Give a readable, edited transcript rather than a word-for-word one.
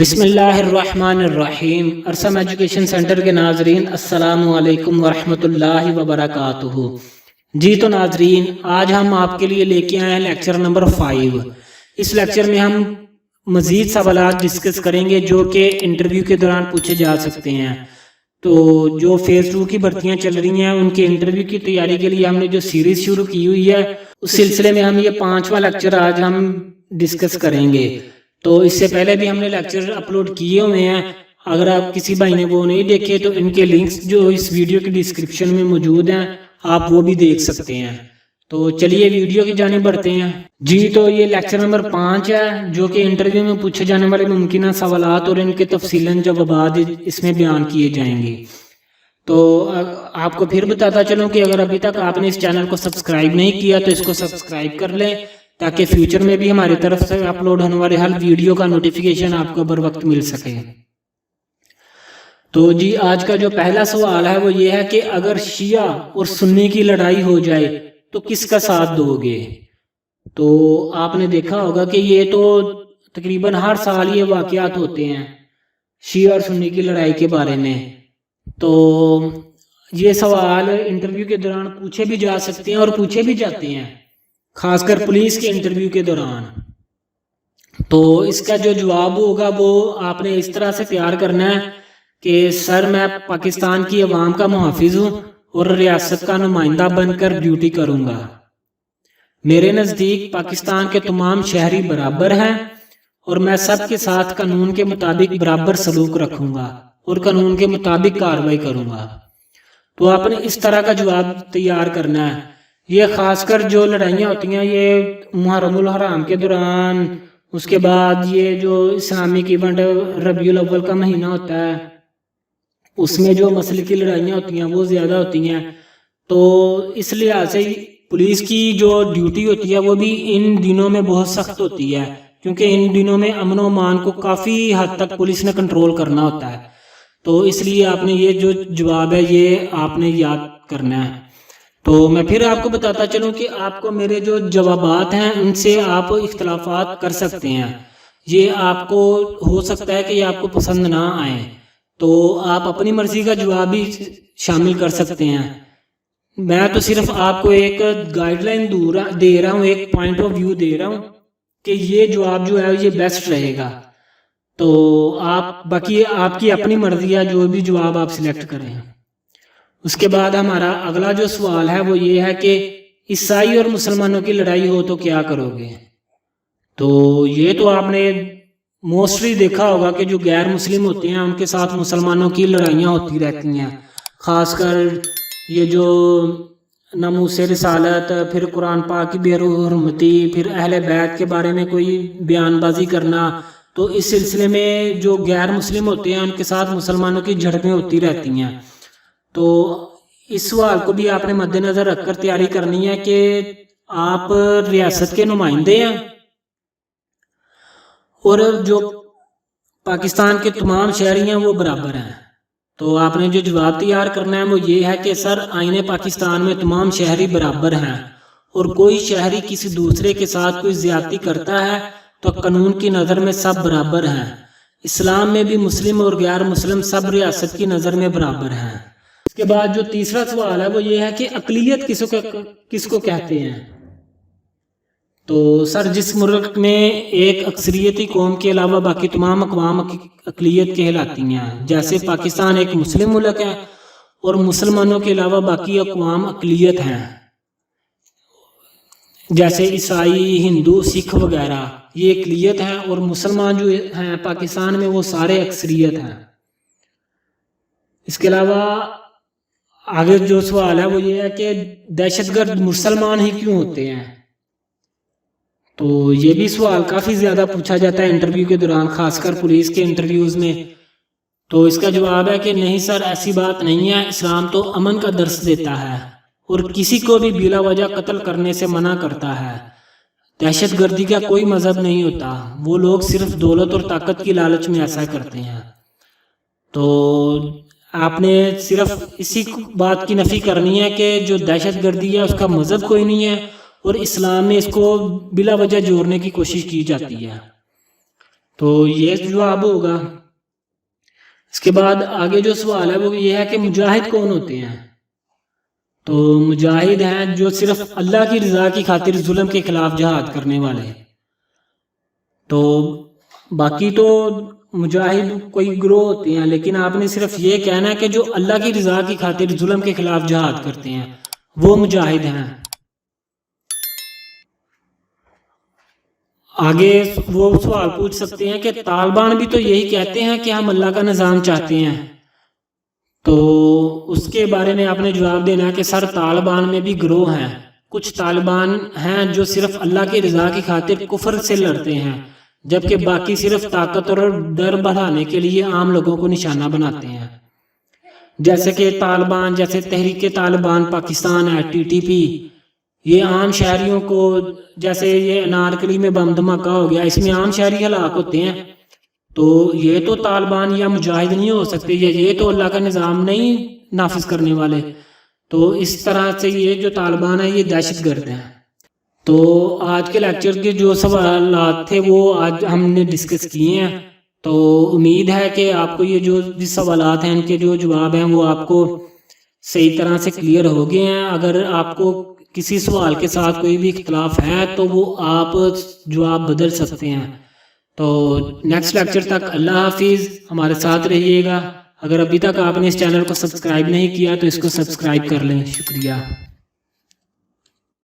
بسم اللہ الرحمن الرحیم۔ ارسم ایجوکیشن سینٹر کے ناظرین السلام علیکم ورحمۃ اللہ وبرکاتہ۔ جی تو ناظرین، آج ہم آپ کے لیے لے کے آئے ہیں لیکچر نمبر 5۔ اس لیکچر میں ہم مزید سوالات ڈسکس کریں گے جو کہ انٹرویو کے دوران پوچھے جا سکتے ہیں۔ تو جو فیز 2 کی بھرتیاں چل رہی ہیں ان کے انٹرویو کی تیاری کے لیے ہم نے جو سیریز شروع کی ہوئی ہے، اس سلسلے میں ہم یہ 5واں لیکچر آج ہم ڈسکس کریں گے۔ تو اس سے پہلے بھی ہم نے لیکچر اپلوڈ کیے ہوئے ہیں، اگر آپ کسی بھائی نے وہ نہیں دیکھے تو ان کے لنکس جو اس ویڈیو کی ڈسکرپشن میں موجود ہیں، آپ وہ بھی دیکھ سکتے ہیں۔ تو چلیے ویڈیو کی جانب بڑھتے ہیں۔ جی تو یہ لیکچر نمبر 5 ہے جو کہ انٹرویو میں پوچھے جانے والے ممکنہ سوالات اور ان کے تفصیلاً جوابات اس میں بیان کیے جائیں گے۔ تو آپ کو پھر بتاتا چلوں کہ اگر ابھی تک آپ نے اس چینل کو سبسکرائب نہیں کیا تو اس کو سبسکرائب کر لیں تاکہ فیوچر میں بھی ہماری طرف سے اپلوڈ ہونے والے ہر ویڈیو کا نوٹیفیکیشن آپ کو بر وقت مل سکے۔ تو جی آج کا جو پہلا سوال ہے وہ یہ ہے کہ اگر شیعہ اور سنی کی لڑائی ہو جائے تو کس کا ساتھ دو گے؟ تو آپ نے دیکھا ہوگا کہ یہ تو تقریباً ہر سال یہ واقعات ہوتے ہیں شیعہ اور سنی کی لڑائی کے بارے میں۔ تو یہ سوال انٹرویو کے دوران پوچھے بھی جا سکتے ہیں اور پوچھے بھی جاتے ہیں، خاص کر پولیس کے انٹرویو کے دوران۔ تو اس کا جو جواب ہوگا وہ آپ نے اس طرح سے تیار کرنا ہے کہ سر میں پاکستان کی عوام کا محافظ ہوں اور ریاست کا نمائندہ بن کر ڈیوٹی کروں گا۔ میرے نزدیک پاکستان کے تمام شہری برابر ہیں اور میں سب کے ساتھ قانون کے مطابق برابر سلوک رکھوں گا اور قانون کے مطابق کارروائی کروں گا۔ تو آپ نے اس طرح کا جواب تیار کرنا ہے۔ یہ خاص کر جو لڑائیاں ہوتی ہیں یہ محرم الحرام کے دوران، اس کے بعد یہ جو اسلامک ایونٹ ربیع الاول کا مہینہ ہوتا ہے اس میں جو مسلکی لڑائیاں ہوتی ہیں وہ زیادہ ہوتی ہیں۔ تو اس لحاظ سے پولیس کی جو ڈیوٹی ہوتی ہے وہ بھی ان دنوں میں بہت سخت ہوتی ہے، کیونکہ ان دنوں میں امن و امان کو کافی حد تک پولیس نے کنٹرول کرنا ہوتا ہے۔ تو اس لیے آپ نے یہ جو جواب ہے یہ آپ نے یاد کرنا ہے۔ تو میں پھر آپ کو بتاتا چلوں کہ آپ کو میرے جو جوابات ہیں ان سے آپ اختلافات کر سکتے ہیں۔ یہ آپ کو ہو سکتا ہے کہ یہ آپ کو پسند نہ آئیں، تو آپ اپنی مرضی کا جواب بھی شامل کر سکتے ہیں۔ میں تو صرف آپ کو ایک گائیڈ لائن دے رہا ہوں، ایک پوائنٹ آف ویو دے رہا ہوں کہ یہ جواب جو ہے یہ بیسٹ رہے گا۔ تو باقی آپ کی اپنی مرضی ہے جو بھی جواب آپ سلیکٹ کریں۔ اس کے بعد ہمارا اگلا جو سوال ہے وہ یہ ہے کہ عیسائی اور مسلمانوں کی لڑائی ہو تو کیا کرو گے؟ تو یہ تو آپ نے موسٹلی دیکھا ہوگا کہ جو غیر مسلم ہوتے ہیں ان کے ساتھ مسلمانوں کی لڑائیاں ہوتی رہتی ہیں، خاص کر یہ جو ناموس رسالت، پھر قرآن پاک کی بے حرمتی، پھر اہل بیت کے بارے میں کوئی بیان بازی کرنا۔ تو اس سلسلے میں جو غیر مسلم ہوتے ہیں ان کے ساتھ مسلمانوں کی جھڑپیں ہوتی رہتی ہیں۔ تو اس سوال کو بھی آپ نے مد نظر رکھ کر تیاری کرنی ہے کہ آپ ریاست کے نمائندے ہیں اور جو پاکستان کے تمام شہری ہیں وہ برابر ہیں۔ تو آپ نے جو جواب تیار کرنا ہے وہ یہ ہے کہ سر آئین پاکستان میں تمام شہری برابر ہیں اور کوئی شہری کسی دوسرے کے ساتھ کوئی زیادتی کرتا ہے تو قانون کی نظر میں سب برابر ہیں۔ اسلام میں بھی مسلم اور غیر مسلم سب ریاست کی نظر میں برابر ہیں۔ اس کے بعد جو تیسرا سوال ہے وہ یہ ہے کہ اقلیت کس کو کہتے ہیں؟ تو سر جس ملک میں ایک اکثریتی قوم کے علاوہ باقی تمام اقوام اقلیت کہلاتی ہیں، جیسے پاکستان ایک مسلم ملک ہے اور مسلمانوں کے علاوہ باقی اقوام اقلیت ہیں، جیسے عیسائی، ہندو، سکھ وغیرہ یہ اقلیت ہیں اور مسلمان جو ہیں پاکستان میں وہ سارے اکثریت ہیں۔ اس کے علاوہ آگے جو سوال ہے وہ یہ ہے کہ دہشت گرد مسلمان ہی کیوں ہوتے ہیں؟ تو یہ بھی سوال کافی زیادہ پوچھا جاتا ہے انٹرویو کے دوران، خاص کر پولیس کے انٹرویوز میں۔ تو اس کا جواب ہے کہ نہیں سر ایسی بات نہیں ہے، اسلام تو امن کا درس دیتا ہے اور کسی کو بھی بلا وجہ قتل کرنے سے منع کرتا ہے۔ دہشت گردی کا کوئی مذہب نہیں ہوتا، وہ لوگ صرف دولت اور طاقت کی لالچ میں ایسا کرتے ہیں۔ تو آپ نے صرف اسی بات کی نفی کرنی ہے کہ جو دہشت گردی ہے اس کا مذہب کوئی نہیں ہے اور اسلام میں اس کو بلا وجہ جوڑنے کی کوشش کی جاتی ہے۔ تو یہ جواب ہوگا۔ اس کے بعد آگے جو سوال ہے وہ یہ ہے کہ مجاہد کون ہوتے ہیں؟ تو مجاہد ہیں جو صرف اللہ کی رضا کی خاطر ظلم کے خلاف جہاد کرنے والے۔ تو باقی تو مجاہد کوئی گروہ ہوتے ہیں، لیکن آپ نے صرف یہ کہنا ہے کہ جو اللہ کی رضا کی خاطر ظلم کے خلاف جہاد کرتے ہیں وہ مجاہد ہیں۔ آگے وہ سوال پوچھ سکتے ہیں کہ طالبان بھی تو یہی کہتے ہیں کہ ہم اللہ کا نظام چاہتے ہیں، تو اس کے بارے میں آپ نے جواب دینا ہے کہ سر طالبان میں بھی گروہ ہیں، کچھ طالبان ہیں جو صرف اللہ کی رضا کی خاطر کفر سے لڑتے ہیں، جبکہ باقی صرف طاقت اور ڈر بڑھانے کے لیے عام لوگوں کو نشانہ بناتے ہیں، جیسے کہ طالبان، جیسے تحریک طالبان پاکستان ہے TTP، یہ عام شہریوں کو، جیسے یہ انارکلی میں بم دھماکہ ہو گیا، اس میں عام شہری ہلاک ہوتے ہیں، تو یہ تو طالبان یا مجاہد نہیں ہو سکتے، یہ تو اللہ کا نظام نہیں نافذ کرنے والے، تو اس طرح سے یہ جو طالبان ہیں یہ دہشت گرد ہیں۔ تو آج کے لیکچر کے جو سوالات تھے وہ آج ہم نے ڈسکس کیے ہیں، تو امید ہے کہ آپ کو یہ جو بھی سوالات ہیں ان کے جو جواب ہیں وہ آپ کو صحیح طرح سے کلیئر ہو گئے ہیں۔ اگر آپ کو کسی سوال کے ساتھ کوئی بھی اختلاف ہے تو وہ آپ جواب بدل سکتے ہیں۔ تو نیکسٹ لیکچر تک اللہ حافظ، ہمارے ساتھ رہیے گا۔ اگر ابھی تک آپ نے اس چینل کو سبسکرائب نہیں کیا تو اس کو سبسکرائب کر لیں۔ شکریہ۔